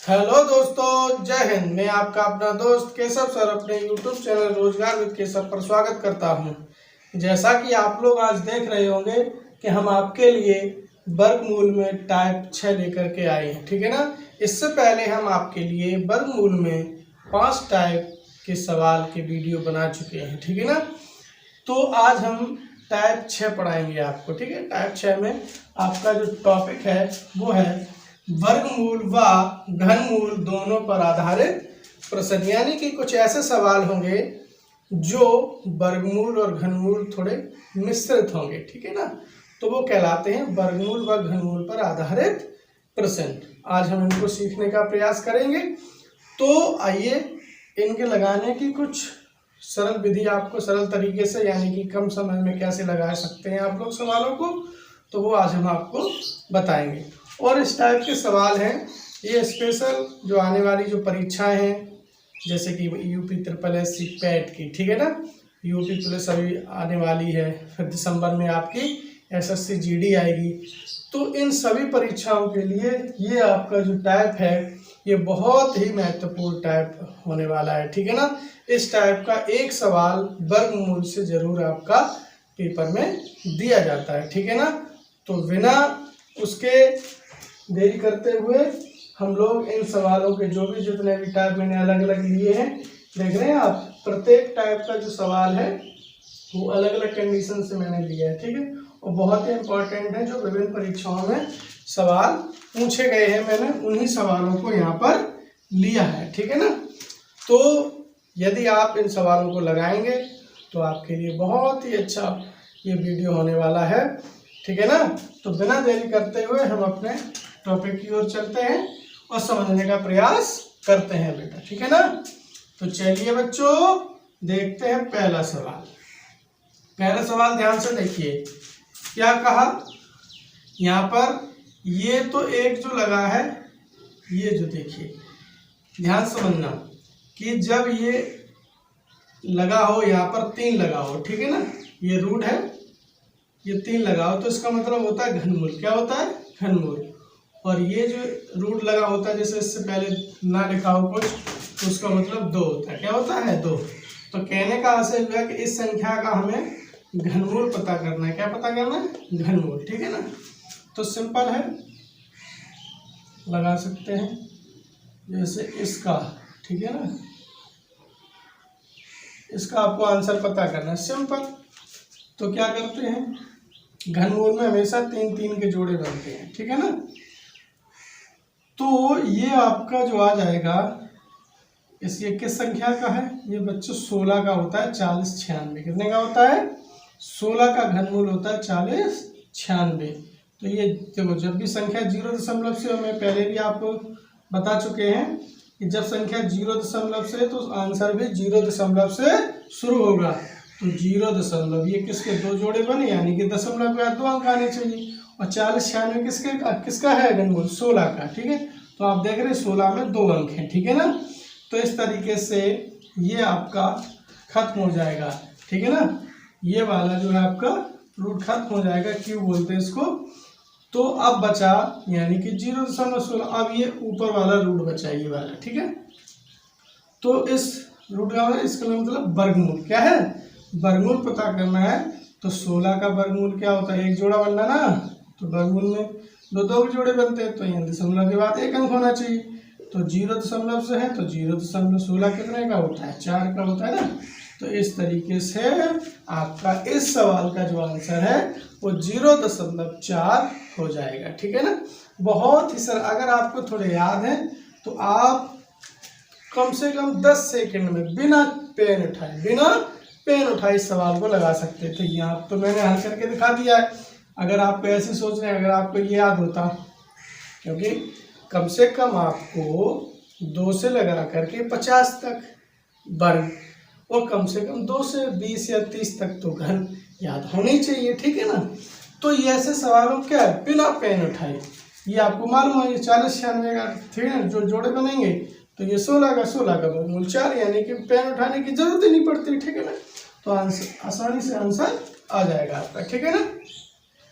Hello दोस्तों, जय हिंद। मैं आपका अपना दोस्त केशव सर अपने यूट्यूब चैनल रोजगार विद केशव पर स्वागत करता हूं। जैसा कि आप लोग आज देख रहे होंगे कि हम आपके लिए वर्गमूल में टाइप 6 लेकर के आए हैं, ठीक है ना। इससे पहले हम आपके लिए वर्गमूल में 5 टाइप के सवाल के वीडियो बना चुके हैं, ठीक है ना। तो आज हम टाइप 6 पढ़ाएंगे आपको, ठीक है। टाइप 6 में आपका जो टॉपिक है वो है वर्गमूल व घनमूल दोनों पर आधारित प्रश्न, यानी कि कुछ ऐसे सवाल होंगे जो वर्गमूल और घनमूल थोड़े मिश्रित होंगे, ठीक है ना। तो वो कहलाते हैं वर्गमूल व घनमूल पर आधारित प्रश्न। आज हम इनको सीखने का प्रयास करेंगे। तो आइए इनके लगाने की कुछ सरल विधि आपको सरल तरीके से, यानी कि कम समय में कैसे लगा सकते हैं आप लोग सवालों को, तो वो आज हम आपको बताएंगे। और इस टाइप के सवाल हैं ये स्पेशल जो आने वाली जो परीक्षाएं हैं, जैसे कि यूपी SSSC पैट की, ठीक है ना। यूपी पुलिस अभी आने वाली है, फिर दिसंबर में आपकी SSC GD आएगी। तो इन सभी परीक्षाओं के लिए ये आपका जो टाइप है ये बहुत ही महत्वपूर्ण टाइप होने वाला है, ठीक है ना। इस टाइप का एक सवाल वर्गमूल से जरूर आपका पेपर में दिया जाता है, ठीक है ना। तो बिना उसके देरी करते हुए हम लोग इन सवालों के जो भी जितने भी टाइप मैंने अलग अलग लिए हैं, देख रहे हैं आप, प्रत्येक टाइप का जो सवाल है वो अलग अलग कंडीशन से मैंने लिया है, ठीक है। और बहुत ही इंपॉर्टेंट है, जो विभिन्न परीक्षाओं में सवाल पूछे गए हैं, मैंने उन्हीं सवालों को यहाँ पर लिया है, ठीक है ना। तो यदि आप इन सवालों को लगाएंगे तो आपके लिए बहुत ही अच्छा ये वीडियो होने वाला है, ठीक है ना। तो बिना देरी करते हुए हम अपने टॉपिक की ओर चलते हैं और समझने का प्रयास करते हैं बेटा, ठीक है ना। तो चलिए बच्चों, देखते हैं पहला सवाल। पहला सवाल ध्यान से देखिए, क्या कहा यहाँ पर। ये तो एक जो लगा है, ये जो देखिए ध्यान समझना कि जब ये लगा हो, यहाँ पर 3 लगा हो, ठीक है ना, ये रूट है, ये 3 लगा हो, तो इसका मतलब होता है घनमूल। क्या होता है? घनमूल। और ये जो रूट लगा होता है, जैसे इससे पहले ना लिखा हो कुछ, तो उसका मतलब 2 होता है। क्या होता है? 2। तो कहने का आशय हुआ कि इस संख्या का हमें घनमूल पता करना है। क्या पता करना है? घनमूल, ठीक है ना। तो सिंपल है, लगा सकते हैं जैसे इसका, ठीक है ना। इसका आपको आंसर पता करना है, सिंपल। तो क्या करते हैं, घनमूल में हमेशा 3-3 के जोड़े बनते हैं, ठीक है ना। तो ये आपका जो आ जाएगा, इसके किस संख्या का है ये बच्चों? 16 का होता है 40 96। कितने का होता है? 16 का घनमूल होता है 40 96। तो ये देखो, जब भी संख्या 0 से, हमें पहले भी आपको बता चुके हैं कि जब संख्या 0 से तो आंसर भी 0 से शुरू होगा। तो 0 ये किसके 2 जोड़े बने, यानी कि दशमलव के बाद 2 अंक आने चाहिए। और 40 96 किसका है घनमूल? 16 का, ठीक है। तो आप देख रहे हैं 16 में 2 अंक हैं, ठीक है ना। तो इस तरीके से ये आपका खत्म हो जाएगा, ठीक है ना। ये वाला जो है आपका रूट खत्म हो जाएगा, क्यों बोलते हैं इसको। तो अब बचा यानी कि 0.16। अब ये ऊपर वाला रूट बचा, ये वाला, ठीक है। तो इस रूट का इसका मतलब वर्गमूल क्या है, वर्गमूल पता करना है। तो 16 का वर्गमूल क्या होता है? 1 जोड़ा बनना ना, तो वर्गमूल में 2 जोड़े बनते हैं, तो यहाँ दशमलव के बाद 1 अंक होना चाहिए। तो 0 से है तो 0.16 कितने का होता है? 4 का होता है ना। तो इस तरीके से आपका इस सवाल का जो आंसर है वो 0.4 हो जाएगा, ठीक है ना। बहुत ही सर, अगर आपको थोड़े याद है तो आप कम से कम 10 सेकंड में बिना पेन उठाए इस सवाल को लगा सकते थे। यहाँ तो मैंने हल करके दिखा दिया है। अगर आप ऐसे सोच रहे हैं, अगर आपको ये याद होता, क्योंकि कम से कम आपको 2 से लगा करके 50 तक वर्ग, और कम से कम 2 से 20 या 30 तक तो घन याद होनी चाहिए, ठीक है ना। तो ये ऐसे सवालों क्या है, बिना पेन उठाए, ये आपको मालूम है, ये 40 96 का, ठीक है ना, जो जोड़े बनेंगे। तो ये 16 का वर्गमूल 4, यानी कि पेन उठाने की जरूरत ही नहीं पड़ती, ठीक है ना। तो आंसर आसानी से आंसर आ जाएगा आपका, ठीक है ना।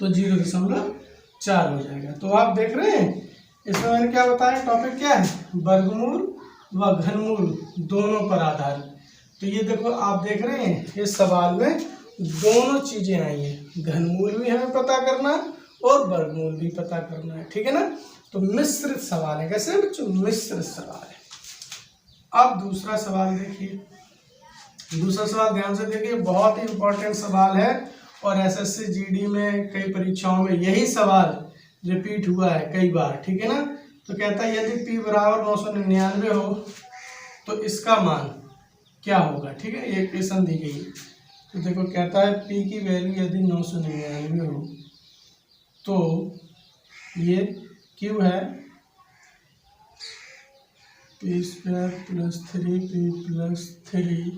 तो 0.4 हो जाएगा। तो आप देख रहे हैं इसमें मैंने क्या बताया, टॉपिक क्या है, वर्गमूल व घनमूल दोनों पर आधारित। तो ये देखो आप देख रहे हैं इस सवाल में दोनों चीजें आई हैं, घनमूल भी हमें पता करना और वर्गमूल भी पता करना है, ठीक है ना। तो मिश्रित सवाल है, कैसे बच्चों, मिश्रित सवाल है। अब दूसरा सवाल देखिए, दूसरा सवाल ध्यान से देखिए, बहुत ही इंपॉर्टेंट सवाल है और एसएससी जीडी में कई परीक्षाओं में यही सवाल रिपीट हुआ है कई बार, ठीक है ना। तो कहता है यदि p बराबर 999 हो तो इसका मान क्या होगा, ठीक है, ये इक्वेशन दी गई है। तो देखो कहता है p की वैल्यू यदि 999 हो तो ये q है p square plus 3p plus 3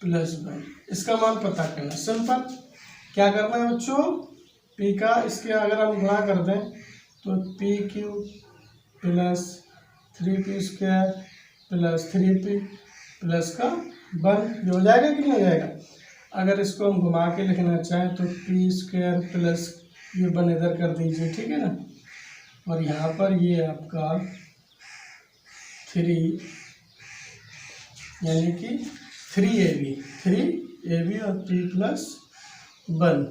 plus 1, इसका मान पता करना। सिंपल, क्या करना है बच्चों, p का इसके अगर हम गुणा कर दें तो P Q plus 3p square plus 3p plus का 1 ये हो जाएगा कि नहीं हो जाएगा। अगर इसको हम घुमा के लिखना चाहें तो p स्क्वायर प्लस ये 1 इधर कर दीजिए, ठीक है ना, और यहाँ पर ये आपका 3 यानी कि 3ab और p प्लस 1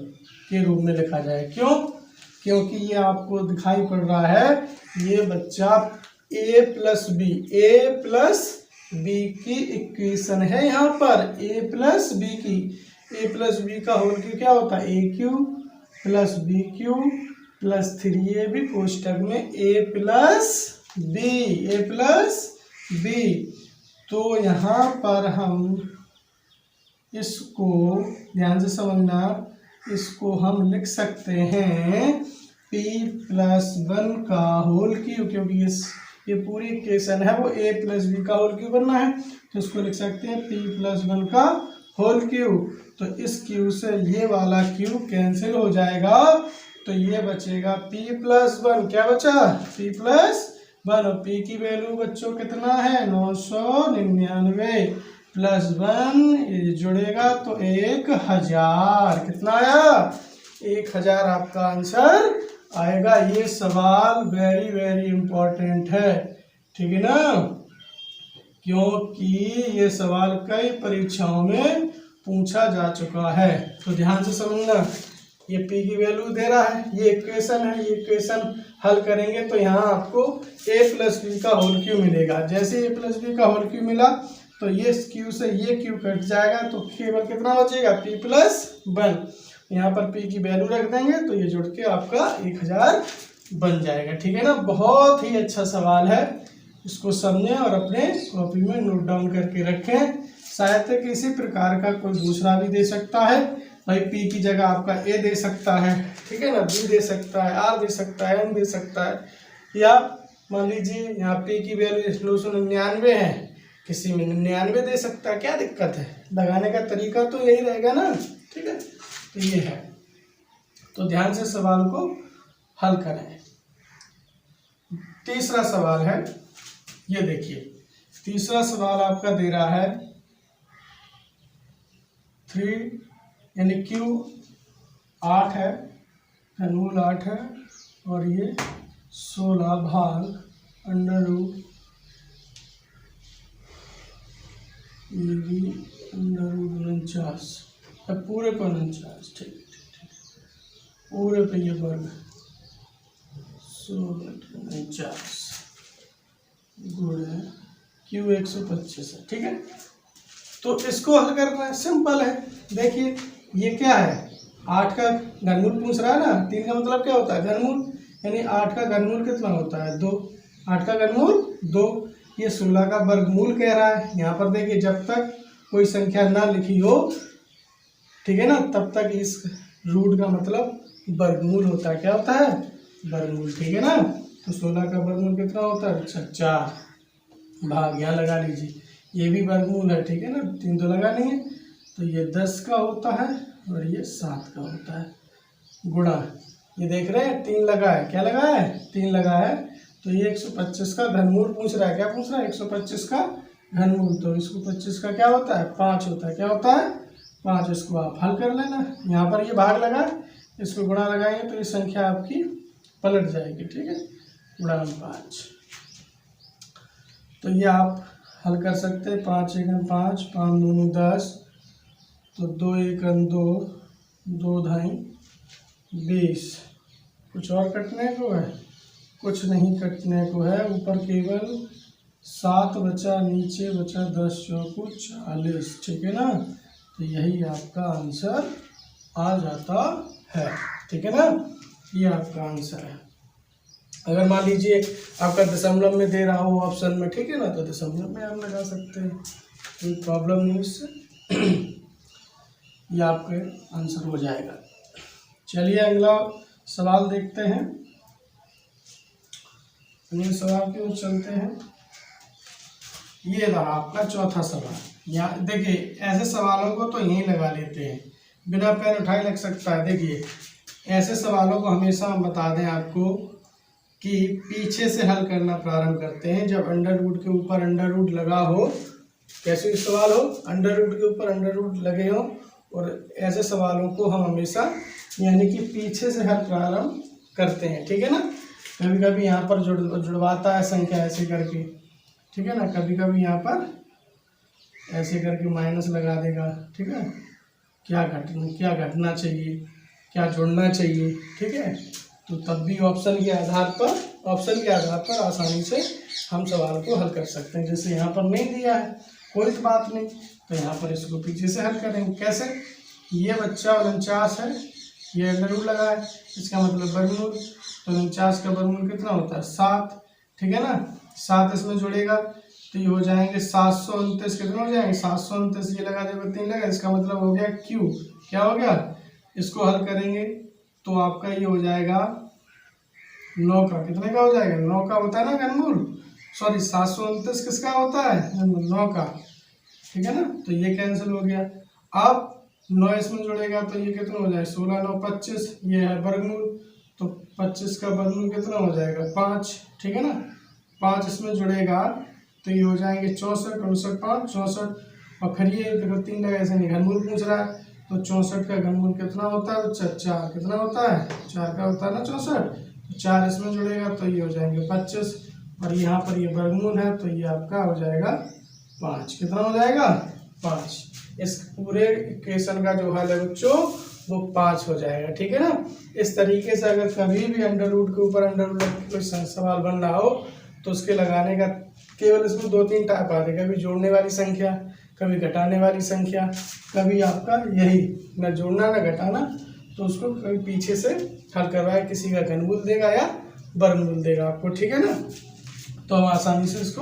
के रूप में लिखा जाए। क्यों, क्योंकि ये आपको दिखाई पड़ रहा है ये बच्चा a प्लस बी की इक्वेशन है। यहाँ पर a प्लस बी का होल क्यू क्या होता है, A cube plus B cube plus 3ab कोष्टक में a प्लस बी। तो यहाँ पर हम इसको ध्यान से समझना, इसको हम लिख सकते हैं p प्लस 1 का होल क्यू, क्योंकि ये पूरी इक्वेशन है वो a प्लस बी का होल क्यू बनना है, तो इसको लिख सकते हैं p प्लस 1 का होल क्यू। तो इस क्यू से ये वाला क्यू कैंसिल हो जाएगा, तो ये बचेगा p प्लस 1, क्या बचा, p प्लस 1, और p की वैल्यू बच्चों कितना है 999 प्लस 1 ये जुड़ेगा तो 1000, कितना आया 1000 आपका आंसर आएगा। ये सवाल वेरी वेरी इंपॉर्टेंट है, ठीक है ना, क्योंकि ये सवाल कई परीक्षाओं में पूछा जा चुका है। तो ध्यान से समझना, ये p की वैल्यू दे रहा है, ये इक्वेशन है, ये इक्वेशन हल करेंगे तो यहाँ आपको a प्लस बी का होल क्यू मिलेगा। जैसे a प्लस बी का होल क्यू मिला तो ये क्यू से ये क्यू कट जाएगा, तो केवल कितना बचेगा p प्लस 1। यहाँ पर p की वैल्यू रख देंगे तो ये जुड़ के आपका 1000 बन जाएगा, ठीक है ना। बहुत ही अच्छा सवाल है, इसको समझें और अपने कॉपी में नोट डाउन करके रखें। शायद किसी प्रकार का कोई दूसरा भी दे सकता है, भाई p की जगह आपका a दे सकता है, ठीक है ना, b दे सकता है, r दे सकता है, n दे सकता है, या मान लीजिए यहाँ p की वैल्यू 999 है, किसी में 99 दे सकता है, क्या दिक्कत है, लगाने का तरीका तो यही रहेगा ना, ठीक है। तो ये है, तो ध्यान से सवाल को हल करें। तीसरा सवाल है, ये देखिए, तीसरा सवाल आपका दे रहा है 3 यानी Q 8 है, घनमूल 8 है, और ये 16 भाग अंडर रूट अंडर रूट 49, पूरे पर 49, ठीक, पूरे पे ये वर्ग 49 गुणे Q 125 है, ठीक है। तो इसको हल करना है, सिंपल है। देखिए ये क्या है, 8 का घनमूल पूछ रहा है ना, 3 का मतलब क्या होता है घनमूल, यानी 8 का घनमूल कितना होता है 2, 8 का घनमूल 2, ये 16 का वर्गमूल कह रहा है। यहाँ पर देखिए जब तक कोई संख्या ना लिखी हो, ठीक है ना, तब तक इस रूट का मतलब वर्गमूल होता है, क्या होता है वर्गमूल, ठीक है ना। तो 16 का वर्गमूल कितना होता है 4 भाग, यहाँ लगा लीजिए, ये भी वर्गमूल है, ठीक है ना, 3 तो लगा नहीं है, तो ये 10 का होता है और ये 7 का होता है, गुणा ये देख रहे हैं 3 लगा है, क्या लगा है 3 लगा है, तो ये 125 का घनमूल पूछ रहा है, क्या पूछ रहा है 125 का घनमूल, तो 125 का क्या होता है 5 होता है, क्या होता है 5, इसको आप हल कर लेना। यहाँ पर ये भाग लगा, इसको गुणा लगाएंगे तो ये संख्या आपकी पलट जाएगी, ठीक है। गुणा 5। तो ये आप हल कर सकते हैं। 5 एकम 5, 5 दूनी 10, तो 2 एकम 2, 2 धाई 20। कुछ और कटने को है? कुछ नहीं कटने को है। ऊपर केवल 7 बचा, नीचे बचा 10 चौको 40। ठीक है ना? तो यही आपका आंसर आ जाता है। ठीक है ना? ये आपका आंसर है। अगर मान लीजिए आपका दशमलव में दे रहा हो ऑप्शन में, ठीक है ना, तो दशमलव में आप लगा सकते हैं, कोई प्रॉब्लम नहीं उससे। ये आपका आंसर हो जाएगा। चलिए अगला सवाल देखते हैं। अगले सवाल की ओर चलते हैं। ये रहा आपका चौथा सवाल। यहाँ देखिए, ऐसे सवालों को तो यहीं लगा लेते हैं, बिना पेन उठाए लग सकता है। देखिए, ऐसे सवालों को हमेशा हम बता दें आपको कि पीछे से हल करना प्रारंभ करते हैं जब अंडर रूट के ऊपर अंडर रूट लगा हो। कैसे सवाल हो, अंडर रूट के ऊपर अंडर रूट लगे हो, और ऐसे सवालों को हम हमेशा यानी कि पीछे से हल प्रारंभ करते हैं। ठीक है ना? कभी कभी यहाँ पर जुड़वाता है संख्या ऐसे करके, ठीक है ना, कभी कभी यहाँ पर ऐसे करके माइनस लगा देगा। ठीक है, क्या घटना चाहिए, क्या जुड़ना चाहिए। ठीक है, तो तब भी ऑप्शन के आधार पर आसानी से हम सवाल को हल कर सकते हैं। जैसे यहाँ पर नहीं दिया है, कोई तो बात नहीं, तो यहाँ पर इसको पीछे से हल करेंगे। कैसे? ये बच्चा 49 है, ये अंडर रूट लगा है, इसका मतलब वर्गमूल। तो 49 का वर्गमूल कितना होता है? 7। ठीक है ना? 7 इसमें जुड़ेगा तो ये हो जाएंगे 729। कितने हो जाएंगे? 729। ये लगा देगा 3 लगा, इसका मतलब हो गया क्यू। क्या हो गया? इसको हल करेंगे तो आपका ये हो जाएगा 9 का। कितने का हो जाएगा? 9 का होता है ना घनमूल। सॉरी, 729 किसका होता है? 9 का। ठीक है ना? तो ये कैंसिल हो गया। अब 9 इसमें जुड़ेगा तो ये कितना हो जाएगा? 16 9 25। ये है वर्गमूल, तो 25 का वर्गमूल कितना हो जाएगा? 5। ठीक है ना? 5 इसमें जुड़ेगा तो ये हो जाएंगे 64, 59 5 64। और फिर ये देखो 3 लगा, ऐसे नहीं, घनमूल पूछ रहा है, तो 64 का घनमूल कितना होता है? 4। कितना होता है? 4 का होता है ना 64। 4 इसमें जुड़ेगा तो ये हो जाएंगे 25, और यहाँ पर ये वर्गमूल है तो ये आपका हो जाएगा 5। कितना हो जाएगा? 5। इस पूरे इक्वेशन का जो हल है बच्चों वो 5 हो जाएगा। ठीक है ना? इस तरीके से अगर कभी भी अंडर रूट के ऊपर अंडर रूट कोई सवाल बन रहा हो तो उसके लगाने का केवल इसमें 2-3 टाइप आते हैं। कभी जोड़ने वाली संख्या, कभी घटाने वाली संख्या, कभी आपका यही न जोड़ना न घटाना, तो उसको कभी पीछे से हल करवाए, किसी का घनमूल देगा या वर्गमूल देगा आपको। ठीक है ना? तो हम आसानी से इसको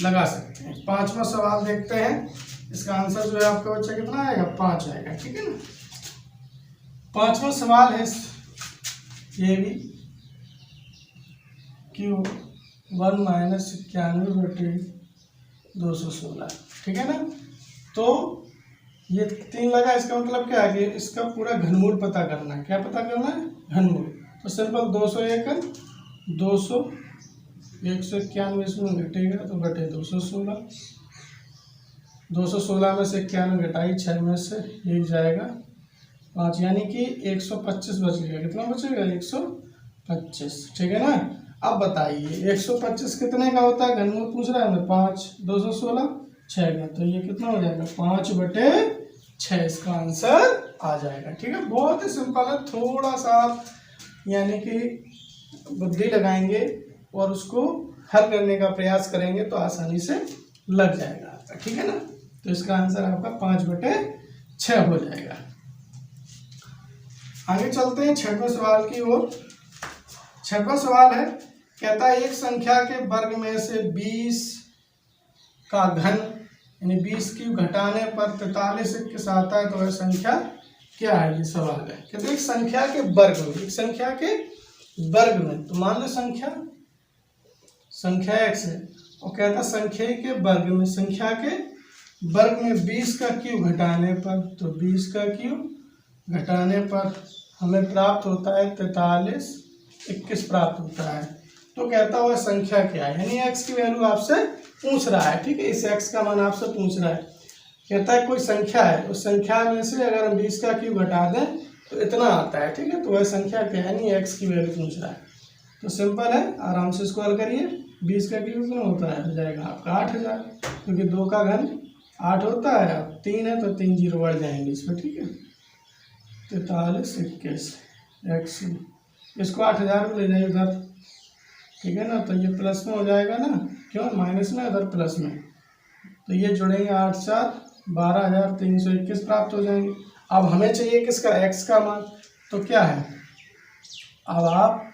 लगा सकते हैं। 5वां सवाल देखते हैं। इसका आंसर जो है आपका बच्चा कितना आएगा? 5 आएगा। ठीक है ना? 5वां सवाल है ये भी, क्यू 1 - 91/216। ठीक है ना? तो ये 3 लगा, इसका मतलब क्या है कि इसका पूरा घनमूल पता करना है। क्या पता करना है? घनमूल। तो सिंपल 201 200 191 इसमें घटेगा तो घटे 216। 216 में से 91 घटाई, 6 में से 1 जाएगा 5, यानी कि 125 बच गया। कितना बचेगा? 125। ठीक है ना? अब बताइए 125 कितने का होता है? घनमूल पूछ रहा है हमें 5, 216 6 का, तो ये कितना हो जाएगा? 5/6। इसका आंसर आ जाएगा। ठीक है, बहुत ही सिंपल है। थोड़ा सा आप यानी कि बुद्धि लगाएंगे और उसको हल करने का प्रयास करेंगे तो आसानी से लग जाएगा आपका। ठीक है ना? तो इसका आंसर आपका 5/6 हो जाएगा। आगे चलते हैं 6वें सवाल की ओर। 6वां सवाल है, कहता है एक संख्या के वर्ग में से 20 का घन यानी 20 की घटाने पर 43 किस आता है, तो वह संख्या क्या है? ये सवाल है। कहते हैं एक संख्या के वर्ग में, एक संख्या के वर्ग में, तो मान लो संख्या x है और कहता संख्या के वर्ग में 20 का क्यूब घटाने पर, तो 20 का क्यूब घटाने पर हमें प्राप्त होता है 43 21 प्राप्त होता है। तो कहता हुआ संख्या क्या है, यानी x की वैल्यू आपसे पूछ रहा है। ठीक है, इस x का मान आपसे पूछ रहा है। कहता है कोई संख्या है, उस संख्या में से अगर हम 20 का क्यूब घटा दें तो इतना आता है। ठीक है, तो वह संख्या क्या है, यानी x की वैल्यू पूछ रहा है। तो सिंपल है, आराम से इसको हल करिए। 20 का क्यूब कितना होता है, हो जाएगा आपका 8000, क्योंकि 2 का घन 8 होता है। अब 3 है तो 3 जीरो बढ़ जाएंगे इसमें, ठीक है। 43 21 एक्स, इसको 8000 में ले जाइए उधर, ठीक है ना। तो ये प्लस में हो जाएगा ना, क्यों माइनस में, उधर प्लस में। तो ये जुड़ेंगे 8 4 12321 प्राप्त हो जाएंगे। अब हमें चाहिए किसका, एक्स का मान। तो क्या है, अब आप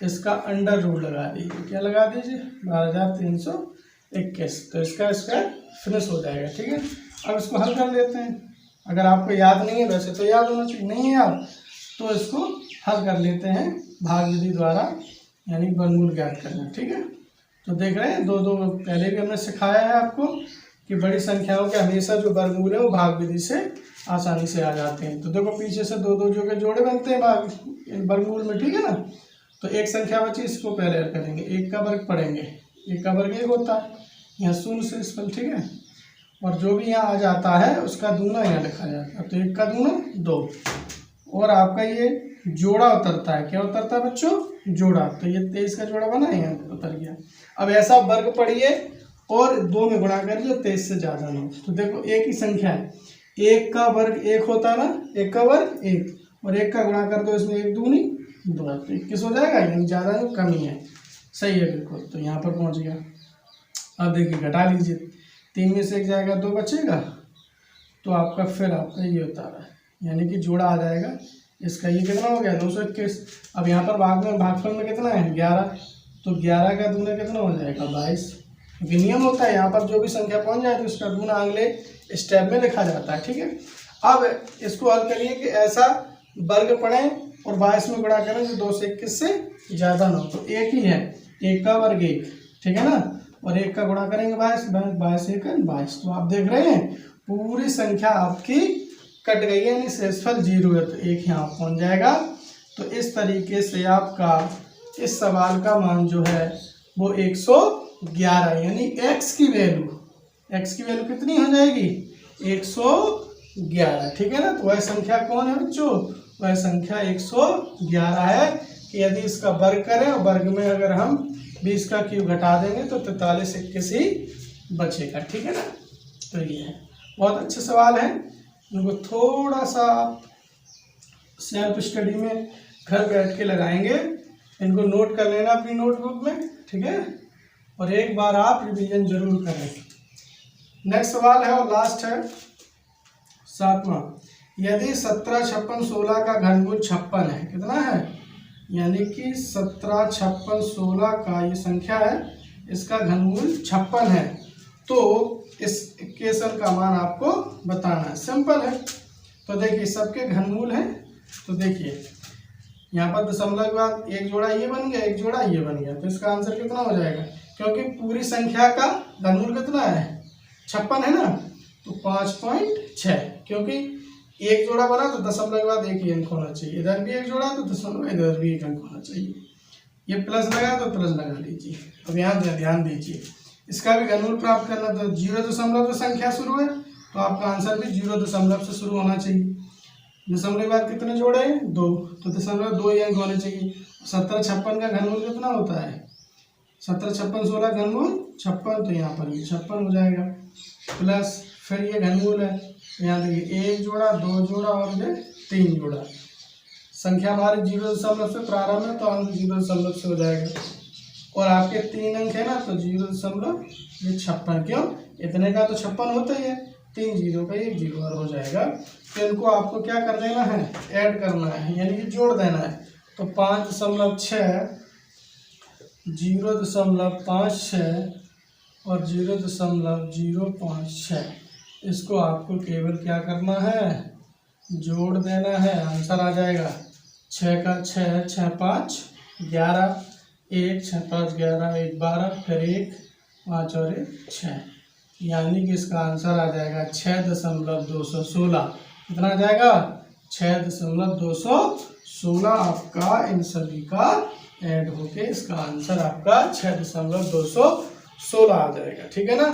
इसका अंडर रूट लगा दीजिए। क्या लगा दीजिए, 12321। तो इसका फिनिश हो जाएगा, ठीक है। अब इसको हल कर लेते हैं। अगर आपको याद नहीं है, वैसे तो याद होना चाहिए, नहीं है याद तो इसको हल कर लेते हैं भाग विधि द्वारा, यानी वर्गमूल ज्ञात करना, ठीक है। तो देख रहे हैं, दो पहले भी हमने सिखाया है आपको कि बड़ी संख्याओं के हमेशा जो वर्गमूल है वो भाग विधि से आसानी से आ जाते हैं। तो देखो पीछे से दो जो के जोड़े बनते हैं भाग वर्गमूल में, ठीक है ना। तो एक संख्या बची, इसको पहले हल करेंगे। 1 का वर्ग पढ़ेंगे, 1 का वर्ग 1 होता है, यहाँ 0 से इस पर, ठीक है। और जो भी यहाँ आ जाता है उसका दूना यहाँ लिखा जाता है। तो 1 का दूना 2, और आपका ये जोड़ा उतरता है। क्या उतरता है बच्चों, जोड़ा। तो ये 23 का जोड़ा बना है, यहाँ उतर गया। अब ऐसा वर्ग पढ़िए और 2 में गुणा करिए, 23 से ज़्यादा ना हो। तो देखो एक ही संख्या है, 1 का वर्ग 1 होता है ना, 1 का वर्ग 1, और 1 का गुणा कर दो, इसमें 1 दूनी 2, तो 21 हो जाएगा, यानी ज़्यादा नहीं कमी है, सही है बिल्कुल। तो यहाँ पर पहुँच गया। अब देखिए घटा लीजिए, 3 में से 1 जाएगा, 2 बचेगा, तो आपका फिर आपका ये होता है, यानी कि जोड़ा आ जाएगा इसका। ये कितना हो गया, 221। अब यहाँ पर भागफल में कितना है, 11। तो 11 का दूना कितना हो जाएगा, 22। क्योंकि नियम होता है यहाँ पर जो भी संख्या पहुँच जाए तो उसका दूना अगले स्टेप में लिखा जाता है, ठीक है। अब इसको हल करिए कि ऐसा वर्ग पढ़ें और 22 में गुणा करें जो 2 से 21 से ज़्यादा ना हो। तो एक ही है, 1 का वर्ग 1, ठीक है ना, और 1 का गुणा करेंगे 22, 22 1 22। तो आप देख रहे हैं पूरी संख्या आपकी कट गई है, यानी शेषफल 0 है। तो 1 यहाँ पहुँच जाएगा। तो इस तरीके से आपका इस सवाल का मान जो है वो 111, यानी x की वैल्यू कितनी हो जाएगी, 111, ठीक है ना। तो वह संख्या कौन है बच्चों, वह संख्या 111 है कि यदि इसका वर्ग करें और वर्ग में अगर हम 20 का क्यूब घटा देंगे तो 43 21 ही बचेगा, ठीक है ना। तो ये है, बहुत अच्छे सवाल है। इनको थोड़ा सा सेल्फ स्टडी में घर बैठ के लगाएंगे, इनको नोट कर लेना अपनी नोटबुक में, ठीक है। और एक बार आप रिवीजन जरूर करें। नेक्स्ट सवाल है और लास्ट है 7वां। यदि 17 56 16 का घनमूल 56 है, कितना है, यानी कि 17 56 16 का ये संख्या है, इसका घनमूल 56 है, तो इस इक्वेशन का मान आपको बताना है। सिंपल है। तो देखिए सबके घनमूल हैं, तो देखिए यहाँ पर दशमलव के बाद एक जोड़ा ये बन गया, एक जोड़ा ये बन गया, तो इसका आंसर कितना हो जाएगा, क्योंकि पूरी संख्या का घनमूल कितना है, 56 है ना, तो 5.6, क्योंकि एक जोड़ा बना तो दशमलव के बाद एक ही अंक होना चाहिए, इधर भी एक जोड़ा तो दशमलव इधर भी एक अंक होना चाहिए। ये प्लस लगा तो प्लस लगा लीजिए। अब यहाँ ध्यान दीजिए, इसका भी घनमूल प्राप्त करना, तो 0 से संख्या शुरू है, तो आपका आंसर भी 0 से शुरू होना चाहिए। दशमलव के बाद कितने जोड़े हैं, 2, तो दशमलव 2 ही अंक होने चाहिए। 17 56 का घनमूल कितना होता है, 17 56 16 घनमूल 56, तो यहाँ पर ये 56 हो जाएगा। प्लस फिर ये घनमूल है, यहाँ देखिए 1 जोड़ा 2 जोड़ा और ये 3 जोड़ा। संख्या हमारी 0 से प्रारंभ है, तो अंक 0 से हो जाएगा। और आपके 3 अंक है ना, तो 0.56, क्यों, इतने का तो 56 होता ही है, 3 0 का 1 0 और हो जाएगा। तो इनको आपको क्या कर देना है, ऐड करना है, यानी कि जोड़ देना है। तो 5.6 0.56 और 0.056, इसको आपको केवल क्या करना है, जोड़ देना है, आंसर आ जाएगा 6 का 6 6 5 11, 1 6 5 11 1 12, फिर 1 5 और 1 6, यानी कि इसका आंसर आ जाएगा 6.216। कितना आ जाएगा, 6.216 आपका इन सभी का ऐड होके इसका आंसर आपका 6.216 आ जाएगा, ठीक है ना।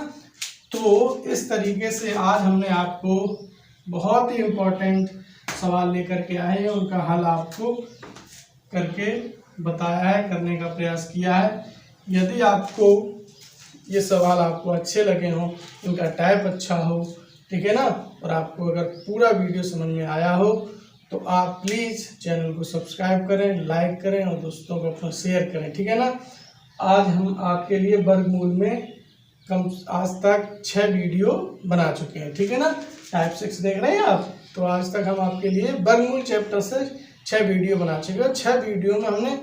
तो इस तरीके से आज हमने आपको बहुत ही इम्पोर्टेंट सवाल लेकर के आए हैं, उनका हल आपको करके बताया है, करने का प्रयास किया है। यदि आपको ये सवाल आपको अच्छे लगे हों, इनका टाइप अच्छा हो, ठीक है ना, और आपको अगर पूरा वीडियो समझ में आया हो तो आप प्लीज़ चैनल को सब्सक्राइब करें, लाइक करें और दोस्तों को अपना शेयर करें, ठीक है ना। आज हम आपके लिए वर्गमूल में आज तक 6 वीडियो बना चुके हैं, ठीक है ना। टाइप 6 देख रहे हैं आप, तो आज तक हम आपके लिए वर्गमूल चैप्टर से 6 वीडियो बना चुके हैं। 6 वीडियो में हमने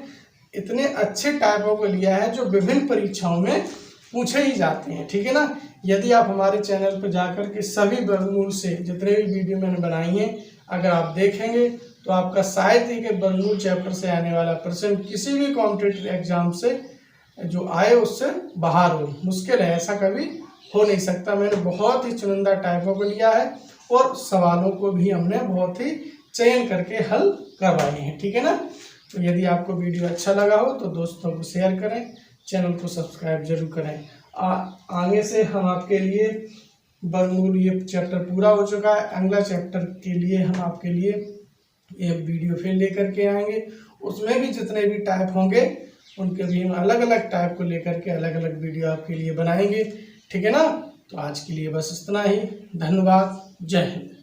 इतने अच्छे टाइपों को लिया है जो विभिन्न परीक्षाओं में पूछे ही जाते हैं, ठीक है ना। यदि आप हमारे चैनल पर जाकर के सभी वर्गमूल से जितने भी वीडियो मैंने बनाई हैं अगर आप देखेंगे तो आपका शायद ही कि वर्गमूल चैप्टर से आने वाला प्रश्न किसी भी कॉम्पिटिटिव एग्जाम से जो आए उससे बाहर हो, मुश्किल है, ऐसा कभी हो नहीं सकता। मैंने बहुत ही चुनिंदा टाइपों को लिया है और सवालों को भी हमने बहुत ही चयन करके हल करवाए हैं, ठीक है ना। तो यदि आपको वीडियो अच्छा लगा हो तो दोस्तों को शेयर करें, चैनल को सब्सक्राइब जरूर करें। आगे से हम आपके लिए वर्गमूल ये चैप्टर पूरा हो चुका है, अगला चैप्टर के लिए हम आपके लिए एक वीडियो फिर लेकर के आएंगे। उसमें भी जितने भी टाइप होंगे उनके भी हम अलग अलग टाइप को लेकर के अलग अलग वीडियो आपके लिए बनाएंगे, ठीक है ना। तो आज के लिए बस इतना ही, धन्यवाद, जय हिंद।